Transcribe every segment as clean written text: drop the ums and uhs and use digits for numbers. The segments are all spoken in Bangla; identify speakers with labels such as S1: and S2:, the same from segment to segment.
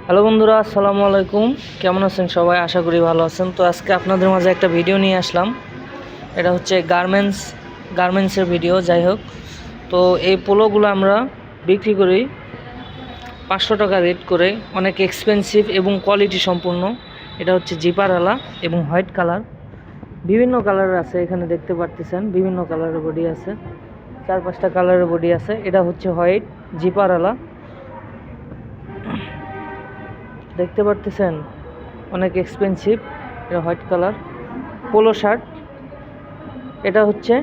S1: হ্যালো বন্ধুরা, আসসালামু আলাইকুম। কেমন আছেন সবাই? আশা করি ভালো আছেন। তো আজকে আপনাদের মাঝে একটা ভিডিও নিয়ে আসলাম। এটা হচ্ছে গার্মেন্টসের ভিডিও। যাই হোক, তো এই পোলোগুলো আমরা বিক্রি করি 500 টাকা রেট করে। অনেক এক্সপেন্সিভ এবং কোয়ালিটি সম্পূর্ণ। এটা হচ্ছে জিপারওয়ালা এবং হোয়াইট কালার, বিভিন্ন কালারের আছে। এখানে দেখতে পারতেছেন বিভিন্ন কালারের বডি আছে, 4-5টা কালারের বডি আছে। এটা হচ্ছে হোয়াইট জিপারওয়ালা, দেখতে পারতেছেন অনেক এক্সপেন্সিভ। এটা হোয়াইট কালার পোলো শার্ট। এটা হচ্ছে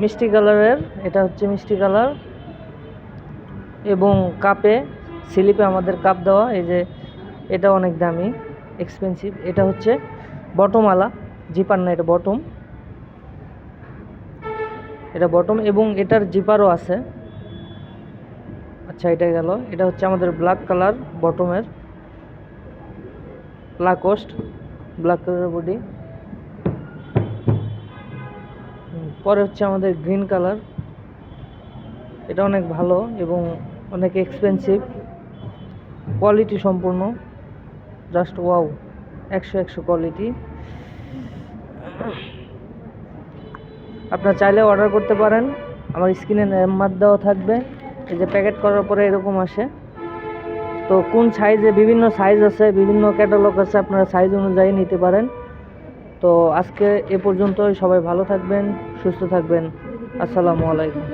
S1: মিষ্টি কালারের, এটা হচ্ছে মিষ্টি কালার এবং কাপে স্লিপে আমাদের কাপ দেওয়া। এই যে এটা অনেক দামি, এক্সপেন্সিভ। এটা হচ্ছে বটমওয়ালা জিপার, না এটা বটম, এটা বটম এবং এটার জিপারও আছে। আচ্ছা, এটা গেল। এটা হচ্ছে আমাদের ব্ল্যাক কালার বটমের, লাকোস্ট ব্ল্যাক কালারের বডি। পরে হচ্ছে আমাদের গ্রিন কালার, এটা অনেক ভালো এবং অনেক এক্সপেন্সিভ, কোয়ালিটি সম্পূর্ণ, জাস্ট ওয়াও, 100 কোয়ালিটি। আপনারা চাইলে অর্ডার করতে পারেন, আমার স্ক্রিনে নাম্বার দেওয়া থাকবে। এই যে প্যাকেট করার পরে এরকম আসে। তো কোন সাইজে, বিভিন্ন সাইজ আছে, বিভিন্ন ক্যাটালগ আছে, আপনারা সাইজ অনুযায়ী নিতে পারেন। তো আজকে এ পর্যন্তই। সবাই ভালো থাকবেন, সুস্থ থাকবেন। আসসালামু আলাইকুম।